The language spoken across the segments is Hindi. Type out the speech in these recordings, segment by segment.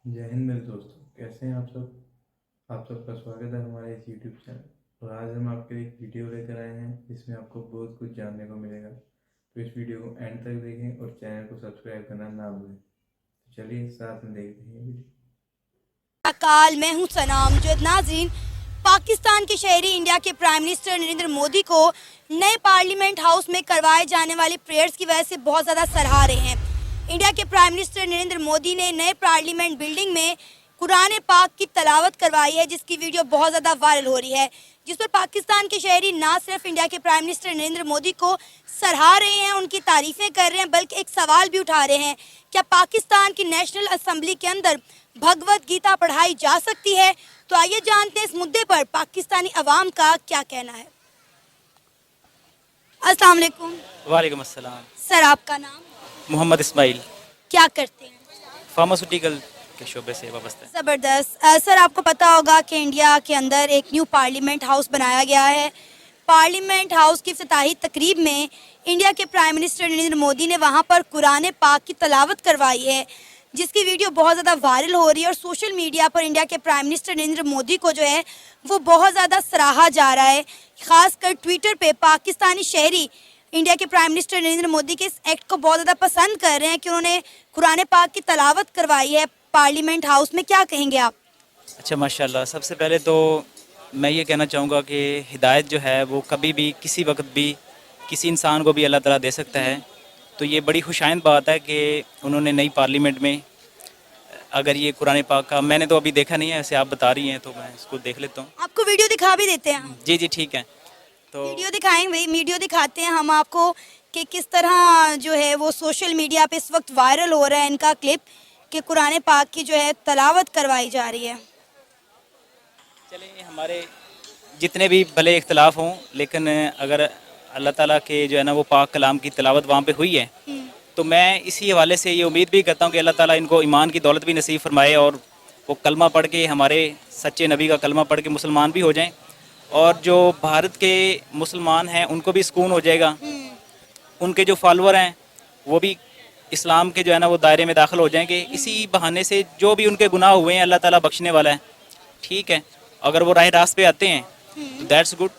जय हिंद मेरे दोस्तों, कैसे हैं आप सब। आप सबका स्वागत है हमारे इस यूट्यूब चैनल। और आज हम आपके लिए एक वीडियो लेकर आए हैं जिसमें आपको बहुत कुछ जानने को मिलेगा। तो इस वीडियो को एंड तक देखें और चैनल को सब्सक्राइब करना ना भूलें। तो चलिए साथ में देखते हैं वीडियो। अकाल मैं हूं सनाम जो नाज़रीन, पाकिस्तान के शहरी इंडिया के प्राइम मिनिस्टर नरेंद्र मोदी को नए पार्लियामेंट हाउस में करवाए जाने वाली प्रेयर्स की वजह से बहुत ज़्यादा सराहा रहे हैं। इंडिया के प्राइम मिनिस्टर नरेंद्र मोदी ने नए पार्लियामेंट बिल्डिंग में कुरान पाक की तलावत करवाई है, जिसकी वीडियो बहुत ज़्यादा वायरल हो रही है, जिस पर पाकिस्तान के शहरी ना सिर्फ इंडिया के प्राइम मिनिस्टर नरेंद्र मोदी को सराहा रहे हैं, उनकी तारीफें कर रहे हैं, बल्कि एक सवाल भी उठा रहे हैं, क्या पाकिस्तान की नेशनल असेंबली के अंदर भगवत गीता पढ़ाई जा सकती है। तो आइए जानते हैं इस मुद्दे पर पाकिस्तानी अवाम का क्या कहना है। अस्सलाम वालेकुम। वालेकुम अस्सलाम। सर, आपका नाम? मोहम्मद इस्माइल। क्या करते हैं? फार्मास्यूटिकल के शोबे से वाबस्ता है। ज़बरदस्त। सर, आपको पता होगा कि इंडिया के अंदर एक न्यू पार्लियामेंट हाउस बनाया गया है। पार्लियामेंट हाउस की इफ्तिताही तकरीब में इंडिया के प्राइम मिनिस्टर नरेंद्र मोदी ने वहां पर कुरान पाक की तलावत करवाई है, जिसकी वीडियो बहुत ज़्यादा वायरल हो रही है और सोशल मीडिया पर इंडिया के प्राइम मिनिस्टर नरेंद्र मोदी को जो है वो बहुत ज़्यादा सराहा जा रहा है। ख़ासकर ट्विटर पे पाकिस्तानी शहरी इंडिया के प्राइम मिनिस्टर नरेंद्र मोदी के इस एक्ट को बहुत ज़्यादा पसंद कर रहे हैं कि उन्होंने कुरान पाक की तलावत करवाई है पार्लियामेंट हाउस में। क्या कहेंगे आप? अच्छा, माशाल्लाह। सबसे पहले तो मैं ये कहना चाहूँगा कि हिदायत जो है वो कभी भी किसी वक्त भी किसी इंसान को भी अल्लाह ताला दे सकता है। तो ये बड़ी खुशाइंद बात है कि उन्होंने नई पार्लियामेंट में अगर ये कुरान पाक का, मैंने तो अभी देखा नहीं है, ऐसे आप बता रही हैं तो मैं इसको देख लेता हूँ। आपको वीडियो दिखा भी देते हैं हम। जी जी, ठीक है। तो वीडियो दिखाएंगे, वीडियो दिखाते हैं हम आपको कि किस तरह जो है वो सोशल मीडिया पे इस वक्त वायरल हो रहा है इनका क्लिप कि कुरान पाक की जो है तलावत करवाई जा रही है। चलिए, हमारे जितने भी भले इख्तलाफ हों, लेकिन अगर अल्लाह ताला के जो है ना वो पाक कलाम की तिलावत वहाँ पे हुई है, तो मैं इसी हवाले से ये उम्मीद भी करता हूँ कि अल्लाह ताला इनको ईमान की दौलत भी नसीब फरमाए और वो कलमा पढ़ के, हमारे सच्चे नबी का कलमा पढ़ के मुसलमान भी हो जाएं, और जो भारत के मुसलमान हैं उनको भी सुकून हो जाएगा, उनके जो फॉलोअर हैं वो भी इस्लाम के जो है ना वो दायरे में दाखिल हो जाएंगे। इसी बहाने से जो भी उनके गुनाह हुए हैं अल्लाह ताला बख्शने वाला है। ठीक है, अगर वो राह रास्त पे आते हैं तो दैट्स गुड।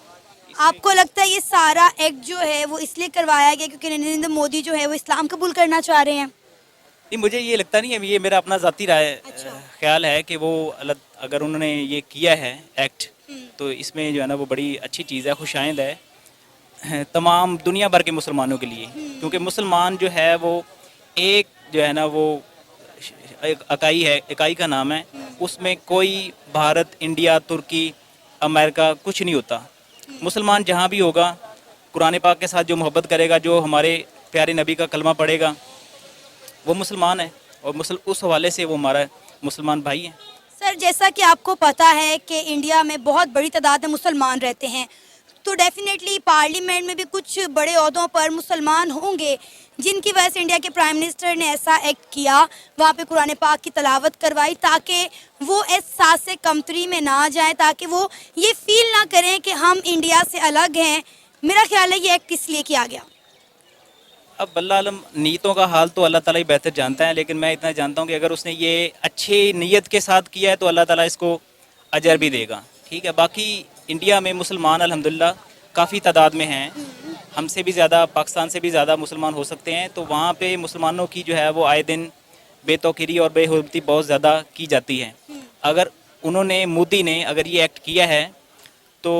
आपको लगता है ये सारा एक्ट जो है वो इसलिए करवाया गया क्योंकि नरेंद्र मोदी जो है वो इस्लाम कबूल करना चाह रहे हैं? नहीं, मुझे ये लगता नहीं है, ये मेरा अपना ज़ाती राय अच्छा। ख्याल है कि वो अगर उन्होंने ये किया है एक्ट, तो इसमें जो है ना वो बड़ी अच्छी चीज़ है, खुशाइंद है तमाम दुनिया भर के मुसलमानों के लिए। क्योंकि मुसलमान जो है वो एक जो है ना वो एक इकाई है, इकाई का नाम है, उसमें कोई भारत, इंडिया, तुर्की, अमेरिका कुछ नहीं होता। मुसलमान जहाँ भी होगा, कुरान पाक के साथ जो मोहब्बत करेगा, जो हमारे प्यारे नबी का कलमा पढ़ेगा, वो मुसलमान है, और उस हवाले से वो हमारा मुसलमान भाई है। सर, जैसा कि आपको पता है कि इंडिया में बहुत बड़ी तादाद में मुसलमान रहते हैं, तो डेफिनेटली पार्लियामेंट में भी कुछ बड़े ओहदों पर मुसलमान होंगे, जिनकी वजह से इंडिया के प्राइम मिनिस्टर ने ऐसा एक्ट किया, वहाँ पे कुरान पाक की तलावत करवाई, ताकि वो इस साथ से कमतरी में ना जाएं, ताकि वो ये फील ना करें कि हम इंडिया से अलग हैं। मेरा ख्याल है ये एक्ट किस लिए किया गया। अब अल्लाह आलम, नीयतों का हाल तो अल्लाह ताला ही बेहतर जानता है, लेकिन मैं इतना जानता हूँ कि अगर उसने ये अच्छी नीयत के साथ किया है तो अल्लाह ताला इसको अजर भी देगा। ठीक है, बाकी इंडिया में मुसलमान अल्हम्दुलिल्लाह काफ़ी तादाद में हैं, हमसे भी ज़्यादा, पाकिस्तान से भी ज़्यादा मुसलमान हो सकते हैं। तो वहाँ पे मुसलमानों की जो है वो आए दिन बेतौकीरी और बेहुरमती बहुत ज़्यादा की जाती है। अगर उन्होंने, मोदी ने अगर ये एक्ट किया है तो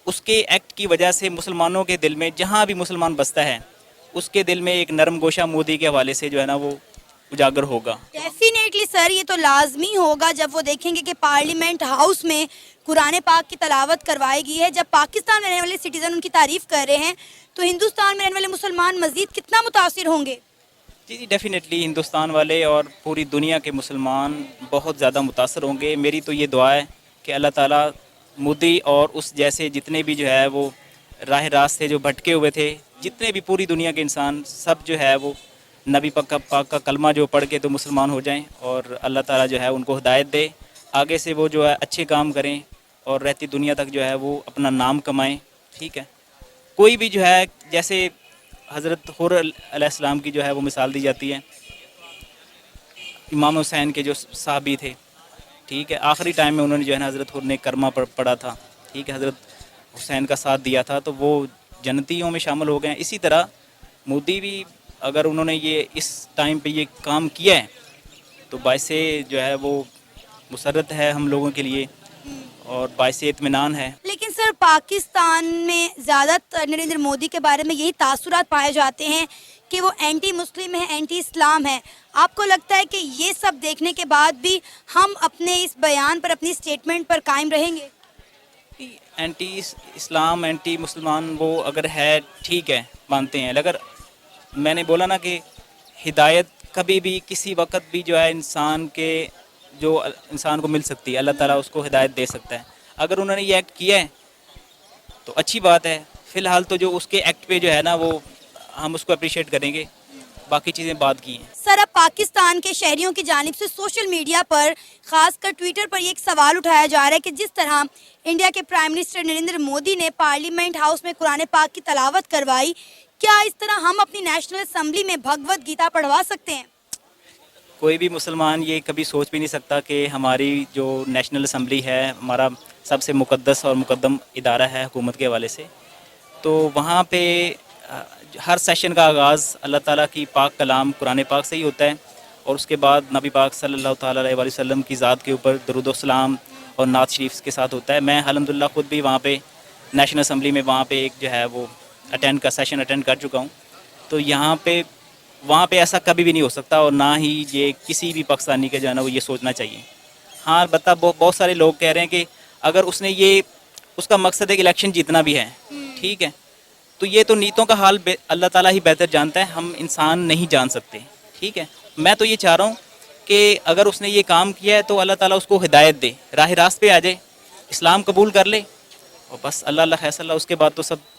उसके एक्ट की वजह से मुसलमानों के दिल में, जहाँ भी मुसलमान बसता है, उसके दिल में एक नरम गोशा मोदी के हवाले से जो है ना वो उजागर होगा। डेफिनेटली सर, ये तो लाजमी होगा जब वो देखेंगे कि पार्लियामेंट हाउस में कुरान पाक की तलावत करवाई गई है। जब पाकिस्तान में रहने वाले सिटीज़न उनकी तारीफ़ कर रहे हैं, तो हिंदुस्तान में रहने वाले मुसलमान मज़ीद कितना मुतासिर होंगे। जी जी, डेफिनेटली हिंदुस्तान वाले और पूरी दुनिया के मुसलमान बहुत ज़्यादा मुतासर होंगे। मेरी तो ये दुआ है कि अल्लाह ताला मोदी और उस जैसे जितने भी जो है वो राह रास्त से जो भटके हुए थे, जितने भी पूरी दुनिया के इंसान, सब जो है वो नबी पाक का कलमा जो पढ़ के तो मुसलमान हो जाएं, और अल्लाह ताला जो है उनको हिदायत दे, आगे से वो जो है अच्छे काम करें और रहती दुनिया तक जो है वो अपना नाम कमाएं। ठीक है, कोई भी जो है, जैसे हज़रत हुर अलैहिस्सलाम की जो है वो मिसाल दी जाती है, इमाम हुसैन के जो साहबी थे, ठीक है, आखिरी टाइम में उन्होंने जो है ना हज़रत हुर ने करमा पढ़ा था, ठीक है, हज़रत हुसैन का साथ दिया था, तो वो जन्नतियों में शामिल हो गए हैं। इसी तरह मोदी भी अगर उन्होंने ये इस टाइम पे ये काम किया है तो बायसे जो है वो मुसर्रत है हम लोगों के लिए और बायसे इत्मीनान है। लेकिन सर पाकिस्तान में ज़्यादातर नरेंद्र मोदी के बारे में यही तासुरात पाए जाते हैं कि वो एंटी मुस्लिम है, एंटी इस्लाम है। आपको लगता है कि ये सब देखने के बाद भी हम अपने इस बयान पर, अपनी स्टेटमेंट पर कायम रहेंगे? एंटी इस्लाम, एंटी मुसलमान वो अगर है ठीक है, मानते हैं, अगर मैंने बोला ना कि हिदायत कभी भी किसी वक्त भी जो है इंसान को मिल सकती है, अल्लाह ताला उसको हिदायत दे सकता है। अगर उन्होंने ये एक्ट किया है तो अच्छी बात है। फ़िलहाल तो जो उसके एक्ट पे जो है ना वो हम उसको अप्रिशिएट करेंगे, बाकी चीज़ें बात की हैं। सर अब पाकिस्तान के शहरियों की जानिब से सोशल मीडिया पर, खासकर ट्विटर पर, ये एक सवाल उठाया जा रहा है कि जिस तरह इंडिया के प्राइम मिनिस्टर नरेंद्र मोदी ने पार्लियामेंट हाउस में कुरान पाक की तलावत करवाई, क्या इस तरह हम अपनी नेशनल असम्बली में भगवत गीता पढ़वा सकते हैं? कोई भी मुसलमान ये कभी सोच भी नहीं सकता कि हमारी जो नेशनल असम्बली है, हमारा सबसे मुक़द्दस और मुक़द्दम इदारा है हुकूमत के हवाले से, तो वहाँ पे हर सेशन का आगाज़ अल्लाह ताला की पाक कलाम कुरान पाक से ही होता है और उसके बाद नबी पाक सल्लल्लाहु ताला अलैहि वसल्लम की ज़ात के ऊपर दरूद व सलाम और नात शरीफ के साथ होता है। मैं अल्हम्दुलिल्लाह ख़ुद भी वहाँ पे नेशनल असम्बली में वहाँ पे एक जो है वो सेशन अटेंड कर चुका हूँ। तो वहाँ पे ऐसा कभी भी नहीं हो सकता और ना ही ये किसी भी पाकिस्तानी के जो है ना वो ये सोचना चाहिए। हाँ अलबत्ता बहुत सारे लोग कह रहे हैं कि अगर उसका मकसद है कि इलेक्शन जीतना भी है, ठीक है, तो ये तो नीतों का हाल अल्लाह ताला ही बेहतर जानता है, हम इंसान नहीं जान सकते, ठीक है। मैं तो ये चाह रहा हूँ कि अगर उसने ये काम किया है तो अल्लाह ताला उसको हिदायत दे, राह रास्त पे आ जाए, इस्लाम कबूल कर ले और बस अल्लाह फैसला, उसके बाद तो सब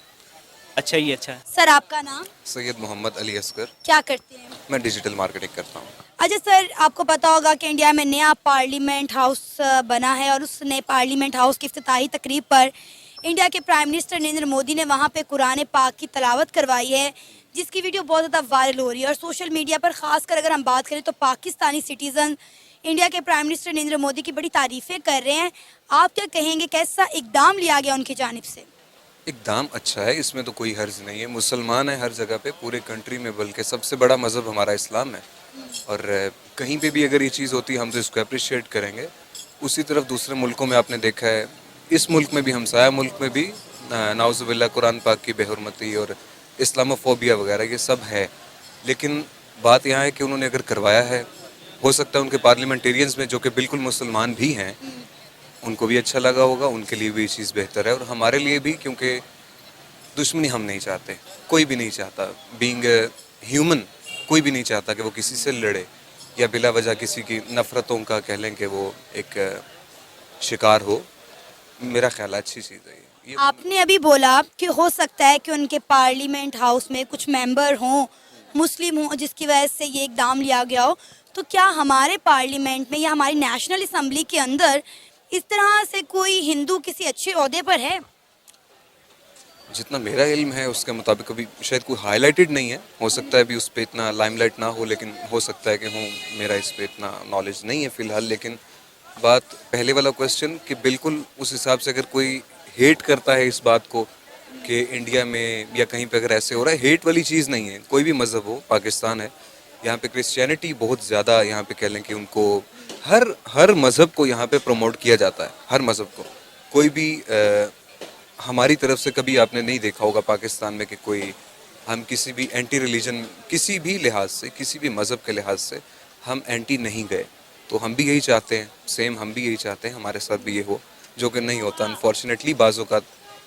अच्छा ही अच्छा है। सर आपका नाम? सैयद मोहम्मद अली असगर। क्या करते हैं? मैं डिजिटल मार्केटिंग करता हूँ। अच्छा सर, आपको पता होगा कि इंडिया में नया पार्लियामेंट हाउस बना है और उस नए पार्लियामेंट हाउस की इफ्तिताही तकरीब पर इंडिया के प्राइम मिनिस्टर नरेंद्र मोदी ने वहाँ पे कुरान पाक की तलावत करवाई है, जिसकी वीडियो बहुत ज़्यादा वायरल हो रही है और सोशल मीडिया पर ख़ासकर अगर हम बात करें तो पाकिस्तानी सिटीज़न इंडिया के प्राइम मिनिस्टर नरेंद्र मोदी की बड़ी तारीफ़ें कर रहे हैं। आप क्या कहेंगे, कैसा इकदाम लिया गया उनकी जानिब से? इकदाम अच्छा है, इसमें तो कोई हर्ज नहीं है। मुसलमान है हर जगह पे, पूरे कंट्री में, बल्कि सबसे बड़ा मज़हब हमारा इस्लाम है और कहीं पे भी अगर ये चीज़ होती है हम तो इसको अप्रिशिएट करेंगे। उसी तरफ दूसरे मुल्कों में आपने देखा है, इस मुल्क में भी, हमसाया मुल्क में भी नाउज़ुबिल्लाह कुरान पाक की बेहुरमती और इस्लामोफोबिया वगैरह ये सब है। लेकिन बात यहाँ है कि उन्होंने अगर करवाया है, हो सकता है उनके पार्लियामेंटेरियंस में जो कि बिल्कुल मुसलमान भी हैं उनको भी अच्छा लगा होगा, उनके लिए भी ये चीज़ बेहतर है और हमारे लिए भी, क्योंकि दुश्मनी हम नहीं चाहते, कोई भी नहीं चाहता। बीइंग ह्यूमन कोई भी नहीं चाहता कि वो किसी से लड़े या बिला वजह किसी की नफ़रतों का कह लें कि वो एक शिकार हो। मेरा ख्याल अच्छी चीज़ है ये। आपने अभी बोला कि हो सकता है कि उनके पार्लियामेंट हाउस में कुछ मेंबर हों मुस्लिम हों जिसकी वजह से ये इकदाम लिया गया हो, तो क्या हमारे पार्लियामेंट में या हमारी नेशनल असम्बली के अंदर इस तरह से कोई हिंदू किसी अच्छे ओहदे पर है? जितना मेरा इल्म है उसके मुताबिक अभी शायद कोई हाईलाइटेड नहीं है। हो सकता है अभी उस पर इतना लाइमलाइट ना हो, लेकिन हो सकता है कि मेरा इस पर इतना नॉलेज नहीं है फ़िलहाल। लेकिन बात पहले वाला क्वेश्चन कि बिल्कुल उस हिसाब से अगर कोई हेट करता है इस बात को कि इंडिया में या कहीं पे अगर ऐसे हो रहा है, हेट वाली चीज़ नहीं है। कोई भी मज़हब हो, पाकिस्तान है, यहाँ पे क्रिश्चियनिटी बहुत ज़्यादा, यहाँ पे कह लें कि उनको हर मज़हब को यहाँ पे प्रमोट किया जाता है, हर मज़हब को। कोई भी हमारी तरफ से कभी आपने नहीं देखा होगा पाकिस्तान में कि कोई हम किसी भी एंटी रिलीजन, किसी भी लिहाज से, किसी भी मज़हब के लिहाज से हम एंटी नहीं गए। तो हम भी यही चाहते हैं, सेम हम भी यही चाहते हैं हमारे साथ भी ये हो, जो कि नहीं होता। अनफॉर्चुनेटली बाज़ों का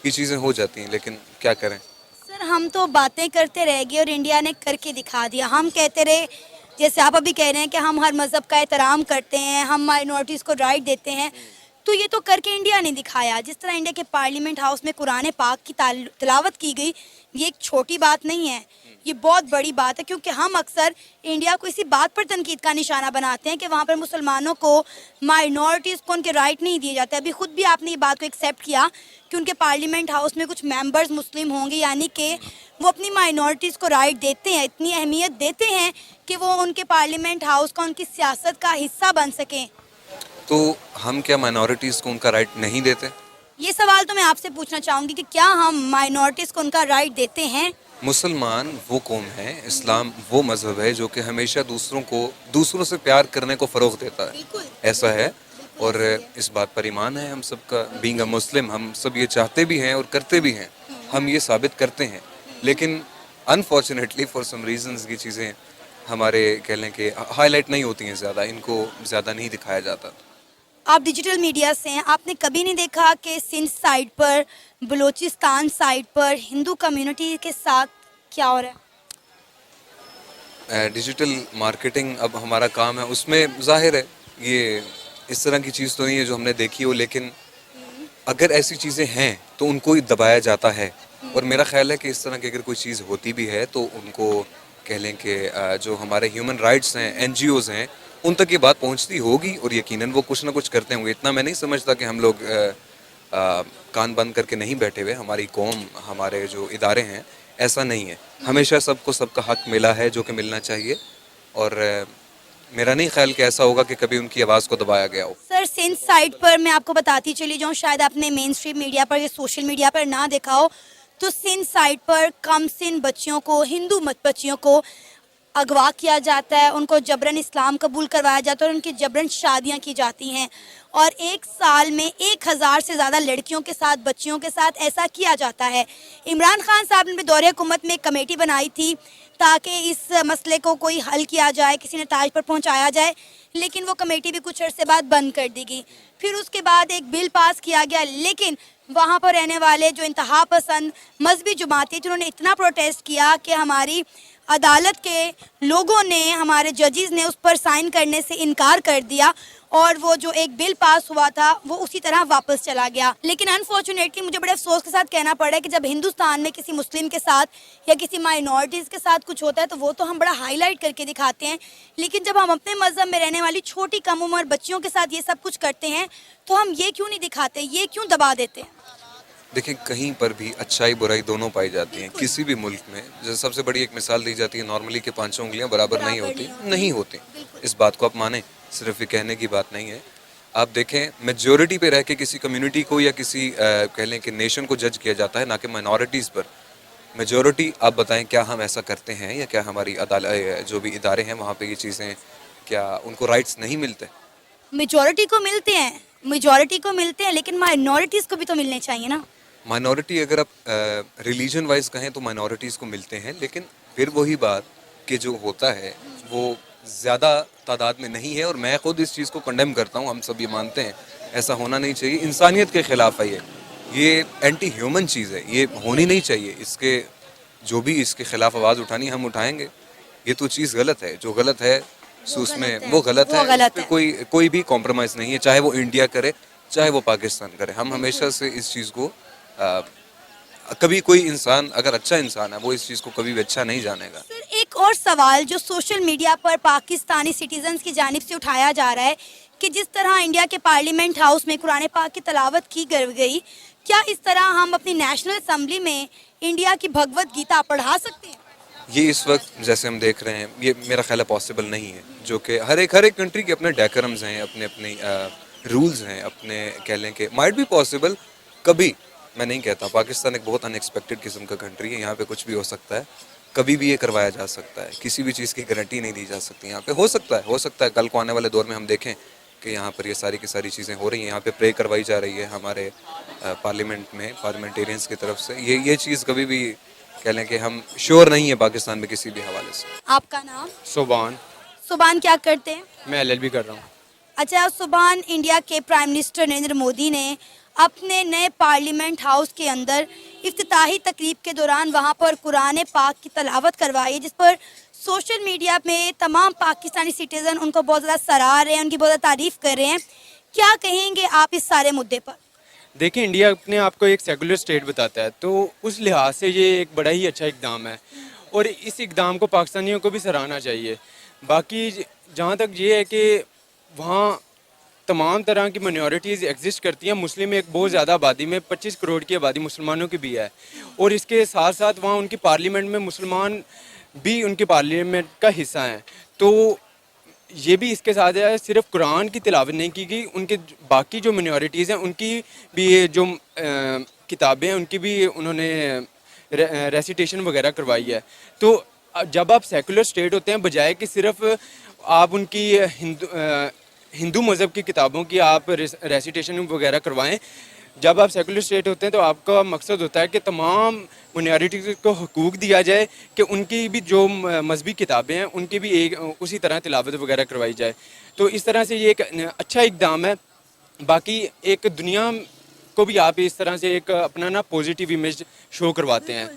ये चीज़ें हो जाती हैं, लेकिन क्या करें। सर हम तो बातें करते रह गए और इंडिया ने करके दिखा दिया। हम कहते रहे, जैसे आप अभी कह रहे हैं कि हम हर मज़हब का एहतराम करते हैं, हम माइनॉरिटीज़ को राइट देते हैं, तो ये तो करके इंडिया ने दिखाया। जिस तरह इंडिया के पार्लियामेंट हाउस में कुरान पाक की तिलावत की गई, ये एक छोटी बात नहीं है, ये बहुत बड़ी बात है। क्योंकि हम अक्सर इंडिया को इसी बात पर तनकीद का निशाना बनाते हैं कि वहाँ पर मुसलमानों को, माइनॉरिटीज़ को उनके राइट नहीं दिए जाते। अभी खुद भी आपने ये बात को एक्सेप्ट किया कि उनके पार्लियामेंट हाउस में कुछ मेंबर्स मुस्लिम होंगे, यानी कि वो अपनी माइनॉरिटीज़ को राइट देते हैं, इतनी अहमियत देते हैं कि वो उनके पार्लियामेंट हाउस का, उनकी सियासत का हिस्सा बन सकें। तो हम क्या माइनॉरिटीज़ को उनका राइट नहीं देते? ये सवाल तो मैं आपसे पूछना चाहूँगी कि क्या हम माइनॉरिटीज़ को उनका राइट देते हैं? मुसलमान वो कौम है, इस्लाम वो मज़हब है जो कि हमेशा दूसरों से प्यार करने को फ़रोग़ देता है। बिल्कुल। ऐसा है, और इस बात पर ईमान है हम सब का। बीइंग अ मुस्लिम हम सब ये चाहते भी हैं और करते भी हैं, हम ये साबित करते हैं। लेकिन अनफॉर्चुनेटली फॉर सम रीजंस ये चीज़ें हमारे कह लें कि हाईलाइट नहीं होती हैं ज़्यादा, इनको ज़्यादा नहीं दिखाया जाता। आप डिजिटल मीडिया से हैं, आपने कभी नहीं देखा कि सिंध साइड पर, बलूचिस्तान साइड पर हिंदू कम्युनिटी के साथ क्या हो रहा है? डिजिटल मार्केटिंग अब हमारा काम है, उसमें ज़ाहिर है ये इस तरह की चीज़ तो नहीं है जो हमने देखी हो, लेकिन अगर ऐसी चीज़ें हैं तो उनको ही दबाया जाता है। और मेरा ख्याल है कि इस तरह की अगर कोई चीज़ होती भी है तो उनको कह लें कि जो हमारे ह्यूमन राइट्स हैं, NGOs हैं, उन तक ये बात पहुंचती होगी और यकीनन वो कुछ ना कुछ करते होंगे। इतना मैं नहीं समझता कि हम लोग कान बंद करके नहीं बैठे हुए। हमारी कौम, हमारे जो इदारे हैं, ऐसा नहीं है। हमेशा सबको सबका हक मिला है जो कि मिलना चाहिए, और मेरा नहीं ख्याल कि ऐसा होगा कि कभी उनकी आवाज़ को दबाया गया हो। सर, सिंध साइड पर मैं आपको बताती चली जाऊँ, शायद आपने मेन स्ट्रीम मीडिया पर या सोशल मीडिया पर ना देखा हो, तो सिंध साइड पर कम सिन बच्चियों को, हिंदू मत बच्चियों को अगवा किया जाता है, उनको जबरन इस्लाम कबूल करवाया जाता है और उनकी जबरन शादियां की जाती हैं। और एक साल में 1000 से ज़्यादा लड़कियों के साथ, बच्चियों के साथ ऐसा किया जाता है। इमरान खान साहब ने दौरे हुकूमत में एक कमेटी बनाई थी ताकि इस मसले को कोई हल किया जाए, किसी नताज पर पहुंचाया जाए, लेकिन वो कमेटी भी कुछ अर्से बाद बंद कर दी गई। फिर उसके बाद एक बिल पास किया गया, लेकिन वहाँ पर रहने वाले जो इंतहा पसंद मजहबी जमातें थी, उन्होंने इतना प्रोटेस्ट किया कि हमारी अदालत के लोगों ने, हमारे जजेस ने उस पर साइन करने से इनकार कर दिया और वो जो एक बिल पास हुआ था वो उसी तरह वापस चला गया। लेकिन अनफॉर्चुनेटली मुझे बड़े अफसोस के साथ कहना पड़ा है कि जब हिंदुस्तान में किसी मुस्लिम के साथ या किसी माइनॉरिटीज़ के साथ कुछ होता है तो वो तो हम बड़ा हाईलाइट करके दिखाते हैं, लेकिन जब हम अपने मज़हब में रहने वाली छोटी कम उम्र बच्चियों के साथ ये सब कुछ करते हैं तो हम ये क्यों नहीं दिखाते, ये क्यों दबा देते हैं? देखिए, कहीं पर भी अच्छाई बुराई दोनों पाई जाती हैं किसी भी मुल्क में। जैसे सबसे बड़ी एक मिसाल दी जाती है, नॉर्मली के 5 उंगलियां बराबर नहीं होती। इस बात को आप माने, सिर्फ ये कहने की बात नहीं है। आप देखें, मेजॉरिटी पे रह के किसी कम्युनिटी को या किसी कह लें कि नेशन को जज किया जाता है, ना कि माइनॉरिटीज़ पर। मेजॉरिटी, आप बताएं क्या हम ऐसा करते हैं, या क्या हमारी अदालत जो भी इदारे हैं वहाँ पे ये चीज़ें, क्या उनको राइट्स नहीं मिलते? मेजॉरिटी को मिलते हैं, लेकिन माइनॉरिटीज़ को भी तो मिलने चाहिए ना। माइनॉरिटी, अगर आप रिलीजन वाइज कहें तो माइनॉरिटीज़ को मिलते हैं, लेकिन फिर वही बात कि जो होता है वो ज़्यादा तादाद में नहीं है। और मैं खुद इस चीज़ को कंडेम करता हूँ, हम सब ये मानते हैं ऐसा होना नहीं चाहिए। इंसानियत के ख़िलाफ़ है ये एंटी ह्यूमन चीज़ है, ये होनी नहीं चाहिए। इसके जो भी इसके ख़िलाफ़ आवाज़ उठानी हम उठाएंगे। ये तो चीज़ गलत है, जो गलत है उसमें वो गलत है। कोई भी कॉम्प्रोमाइज़ नहीं है, चाहे वो इंडिया करे चाहे वो पाकिस्तान करे। हम हमेशा से इस चीज़ को कभी कोई इंसान अगर अच्छा इंसान है वो इस चीज़ को कभी भी अच्छा नहीं जानेगा। सर, एक और सवाल जो सोशल मीडिया पर पाकिस्तानी सिटीजन्स की जानिब से उठाया जा रहा है कि जिस तरह इंडिया के पार्लियामेंट हाउस में कुरान पाक की तिलावत की गई, क्या इस तरह हम अपनी नेशनल असम्बली में इंडिया की भगवत गीता पढ़ा सकते हैं? ये इस वक्त जैसे हम देख रहे हैं, ये मेरा ख्याल है पॉसिबल नहीं है। जो कि हर एक कंट्री के अपने डेकोरम्स हैं, अपने रूल्स हैं, अपने कह लें कि माइट भी पॉसिबल कभी। मैं नहीं कहता, पाकिस्तान एक बहुत अनएक्सपेक्टेड किस्म का कंट्री है, यहाँ पे कुछ भी हो सकता है, कभी भी ये करवाया जा सकता है। किसी भी चीज़ की गारंटी नहीं दी जा सकती। यहाँ पे हो सकता है कल को आने वाले दौर में हम देखें कि यहाँ पर ये सारी की सारी चीज़ें हो रही हैं। यहाँ पे प्रे करवाई जा रही है हमारे पार्लियामेंट में, पार्लियामेंटेरियंस की तरफ से। ये चीज़ कभी भी कह लें कि हम श्योर नहीं है पाकिस्तान में किसी भी हवाले से। आपका नाम? सुभान क्या करते हैं? मैं LLB कर रहा हूँ। अच्छा सुभान, इंडिया के प्राइम मिनिस्टर नरेंद्र मोदी ने अपने नए पार्लियामेंट हाउस के अंदर इफ्तिताही तकरीब के दौरान वहाँ पर कुरान पाक की तिलावत करवाई, जिस पर सोशल मीडिया में तमाम पाकिस्तानी सिटीज़न उनको बहुत ज़्यादा सराह रहे हैं, उनकी बहुत ज़्यादा तारीफ़ कर रहे हैं। क्या कहेंगे आप इस सारे मुद्दे पर? देखिए, इंडिया अपने आप को एक सेकुलर स्टेट बताता है, तो उस लिहाज से ये एक बड़ा ही अच्छा इकदाम है और इस इकदाम को पाकिस्तानियों को भी सराहना चाहिए। बाकी जहाँ तक ये है कि वहाँ तमाम तरह की माइनॉरिटीज़ एग्जिस्ट करती हैं। मुस्लिम एक बहुत ज़्यादा आबादी में 25 करोड़ की आबादी मुसलमानों की भी है और इसके साथ साथ वहाँ उनकी पार्लियामेंट में मुसलमान भी उनकी पार्लियामेंट का हिस्सा हैं। तो ये भी इसके साथ है, सिर्फ कुरान की तिलावत नहीं की गई, उनके बाकी जो मिनॉरिटीज़ हैं उनकी भी ये जो किताबें हैं उनकी भी उन्होंने रेसिटेशन वगैरह करवाई है। तो जब आप सेकुलर स्टेट होते हैं, बजाय कि सिर्फ आप उनकी हिंदू मज़हब की किताबों की आप रेसिटेशन वगैरह करवाएं, जब आप सेकुलर स्टेट होते हैं तो आपका मकसद होता है कि तमाम माइनॉरिटीज़ को हकूक़ दिया जाए कि उनकी भी जो मजहबी किताबें हैं उनकी भी एक उसी तरह तिलावत वगैरह करवाई जाए। तो इस तरह से ये एक अच्छा इक़दाम है। बाकी एक दुनिया को भी आप इस तरह से एक अपना ना पॉजिटिव इमेज शो करवाते हैं,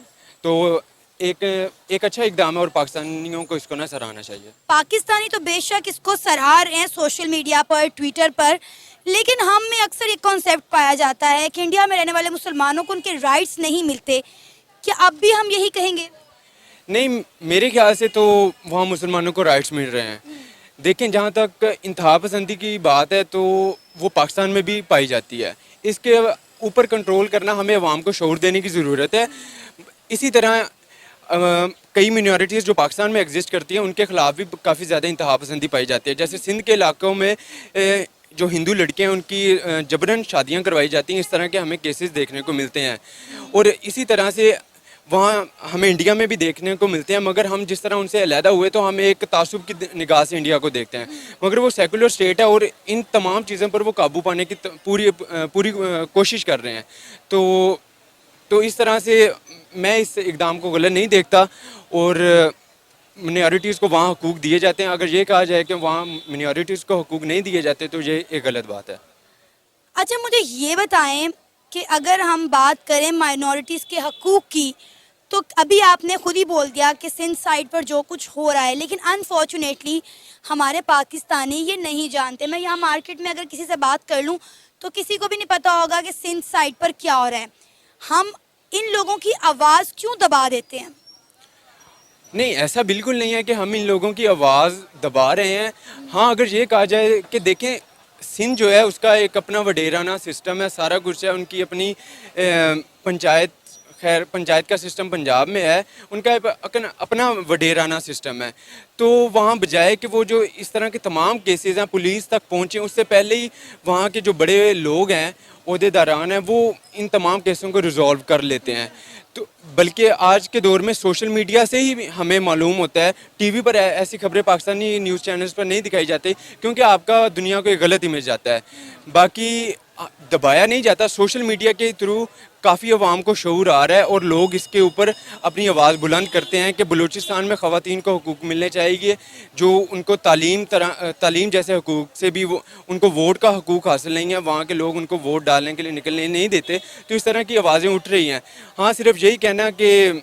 तो एक अच्छा इक़दाम है और पाकिस्तानियों को इसको ना सराहना चाहिए। पाकिस्तानी तो बेशक इसको सराह रहे हैं सोशल मीडिया पर, ट्विटर पर, लेकिन हम में अक्सर एक कॉन्सेप्ट पाया जाता है कि इंडिया में रहने वाले मुसलमानों को उनके राइट्स नहीं मिलते। क्या अब भी हम यही कहेंगे? नहीं, मेरे ख्याल से तो वहाँ मुसलमानों को राइट्स मिल रहे हैं। देखें, जहाँ तक इंतहा पसंदी की बात है तो वो पाकिस्तान में भी पाई जाती है। इसके ऊपर कंट्रोल करना हमें अवाम को शऊर देने की ज़रूरत है। इसी तरह कई मिनॉरिटीज़ जो पाकिस्तान में एग्जिस्ट करती हैं उनके ख़िलाफ़ भी काफ़ी ज़्यादा इंतहा पसंदी पाई जाती है। जैसे सिंध के इलाकों में जो हिंदू लड़कियां उनकी जबरन शादियां करवाई जाती हैं, इस तरह के हमें केसेस देखने को मिलते हैं। और इसी तरह से वहाँ हमें इंडिया में भी देखने को मिलते हैं, मगर हम जिस तरह उनसे अलहदा हुए तो हम एक तासुब की निगाह से इंडिया को देखते हैं। मगर वो सेकुलर स्टेट है और इन तमाम चीज़ों पर वो काबू पाने की पूरी कोशिश कर रहे हैं। तो इस तरह से मैं इस इक़दाम को गलत नहीं देखता और मिनॉरिटीज़ को वहाँ हकूक़ दिए जाते हैं। अगर ये कहा जाए कि वहाँ मिनॉरिटीज़ को हकूक़ नहीं दिए जाते तो ये एक गलत बात है। अच्छा, मुझे ये बताएं कि अगर हम बात करें माइनॉरिटीज़ के हकूक़ की, तो अभी आपने खुद ही बोल दिया कि सिंध साइड पर जो कुछ हो रहा है, लेकिन अनफॉर्चुनेटली हमारे पाकिस्तानी ये नहीं जानते। मैं यहाँ मार्केट में अगर किसी से बात कर लूँ तो किसी को भी नहीं पता होगा कि सिंध साइड पर क्या हो रहा है। हम इन लोगों की आवाज़ क्यों दबा देते हैं? नहीं, ऐसा बिल्कुल नहीं है कि हम इन लोगों की आवाज़ दबा रहे हैं। हाँ, अगर ये कहा जाए कि देखें, सिंध जो है उसका एक अपना वडेराना सिस्टम है, सारा कुछ है, उनकी अपनी पंचायत, खैर पंचायत का सिस्टम पंजाब में है, उनका अपना वडेराना सिस्टम है। तो वहाँ बजाय कि वो जो इस तरह के तमाम केसेस हैं पुलिस तक पहुँचे, उससे पहले ही वहाँ के जो बड़े लोग हैं, ओहदेदारान हैं, वो इन तमाम केसों को रिजॉल्व कर लेते हैं। तो बल्कि आज के दौर में सोशल मीडिया से ही हमें मालूम होता है, टीवी पर ऐसी खबरें पाकिस्तानी न्यूज़ चैनल्स पर नहीं दिखाई जाती क्योंकि आपका दुनिया को एक गलत इमेज जाता है। बाकी दबाया नहीं जाता, सोशल मीडिया के थ्रू काफ़ी अवाम को शऊर आ रहा है और लोग इसके ऊपर अपनी आवाज़ बुलंद करते हैं कि बलूचिस्तान में ख़वातीन को हकूक़ मिलने चाहिए, जो उनको तालीम जैसे हकूक़ से भी वो उनको वोट का हकूक़ हासिल नहीं है, वहाँ के लोग उनको वोट डालने के लिए निकलने नहीं देते। तो इस तरह की आवाज़ें उठ रही हैं। हाँ, सिर्फ यही कहना कि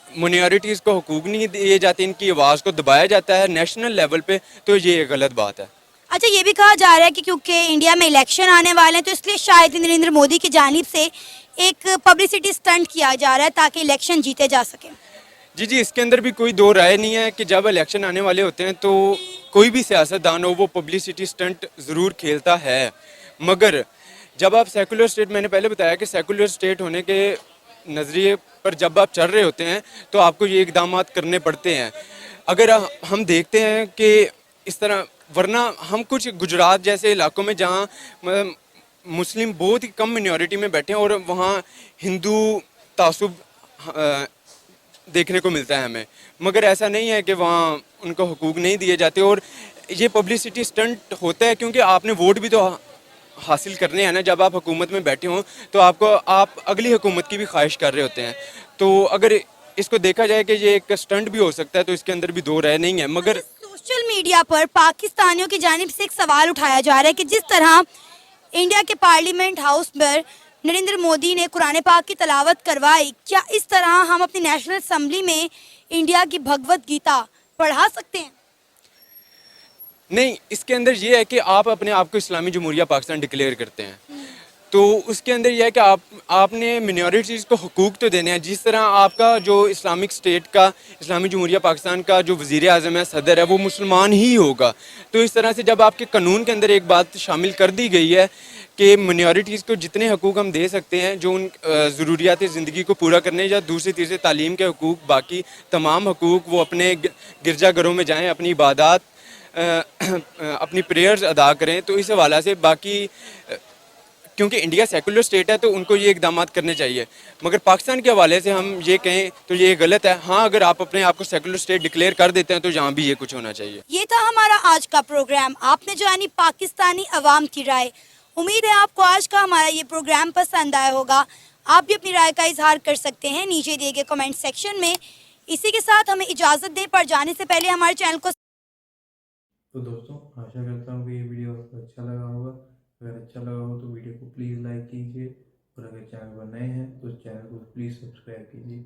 माइनॉरिटीज़ को हकूक़ नहीं दिए जाते, इनकी आवाज़ को दबाया जाता है नेशनल लेवल पे, तो ये गलत बात है। अच्छा, ये भी कहा जा रहा है कि क्योंकि इंडिया में इलेक्शन आने वाले हैं तो इसलिए शायद नरेंद्र मोदी की जानिब से एक पब्लिसिटी स्टंट किया जा रहा है ताकि इलेक्शन जीते जा सके। जी, इसके अंदर भी कोई दो राय नहीं है कि जब इलेक्शन आने वाले होते हैं तो कोई भी सियासतदान हो वो पब्लिसिटी स्टंट ज़रूर खेलता है। मगर जब आप सेकुलर स्टेट, मैंने पहले बताया कि सेकुलर स्टेट होने के नज़रिए पर जब आप चल रहे होते हैं तो आपको ये इक़दाम करने पड़ते हैं। अगर हम देखते हैं कि इस तरह, वरना हम कुछ गुजरात जैसे इलाकों में जहाँ मुस्लिम बहुत ही कम मिनॉरिटी में बैठे हैं और वहाँ हिंदू तासुब देखने को मिलता है हमें, मगर ऐसा नहीं है कि वहाँ उनको हकूक़ नहीं दिए जाते। और ये पब्लिसिटी स्टंट होता है क्योंकि आपने वोट भी तो हासिल करने हैं ना। जब आप हुकूमत में बैठे हों तो आप अगली हुकूमत की भी ख्वाहिश कर रहे होते हैं। तो अगर इसको देखा जाए कि ये एक स्टंट भी हो सकता है तो इसके अंदर भी दो राय नहीं है। मगर सोशल मीडिया पर पाकिस्तानियों की जानिब से एक सवाल उठाया जा रहा है कि जिस तरह इंडिया के पार्लियामेंट हाउस पर नरेंद्र मोदी ने कुरान पाक की तलावत करवाई, क्या इस तरह हम अपनी नेशनल असम्बली में इंडिया की भगवत गीता पढ़ा सकते हैं? नहीं, इसके अंदर ये है कि आप अपने आप को इस्लामी जमहूरिया पाकिस्तान डिक्लेयर करते हैं, तो उसके अंदर यह है कि आपने मिनॉरिटीज़ को हुकूक तो देने हैं। जिस तरह आपका जो इस्लामिक स्टेट का, इस्लामी जमहूरिया पाकिस्तान का जो वज़ीर आज़म है, सदर है, वो मुसलमान ही होगा। तो इस तरह से जब आपके कानून के अंदर एक बात शामिल कर दी गई है कि मिनॉरिटीज़ को जितने हकूक़ हम दे सकते हैं जो उन ज़रूरियात ज़िंदगी को पूरा करने, या दूसरी तीसरे तालीम के हकूक़, बाकी तमाम हकूक़, वो अपने गिरजाघरों में जाएँ, अपनी इबादत, अपनी प्रेयर्स अदा करें। तो इस हवाला से बाकी क्योंकि इंडिया सेकुलर स्टेट है तो उनको ये इकदाम करने चाहिए, मगर पाकिस्तान के हवाले से हम ये कहें तो ये गलत है। हाँ, अगर आप अपने आप को सेकुलर स्टेट डिक्लेयर कर देते हैं तो यहाँ भी ये कुछ होना चाहिए। ये था हमारा आज का प्रोग्राम। आपने जानी पाकिस्तानी अवाम की राय। उम्मीद है आपको आज का हमारा ये प्रोग्राम पसंद आया होगा। आप भी अपनी राय का इजहार कर सकते हैं नीचे दिए गए कमेंट सेक्शन में। इसी के साथ हमें इजाज़त दें, पर जाने से पहले हमारे चैनल को। तो दोस्तों, आशा करता हूँ कि ये वीडियो आपको अच्छा लगा होगा। अगर अच्छा लगा हो तो वीडियो को प्लीज़ लाइक कीजिए, और अगर चैनल पर नए हैं तो चैनल को प्लीज़ सब्सक्राइब कीजिए।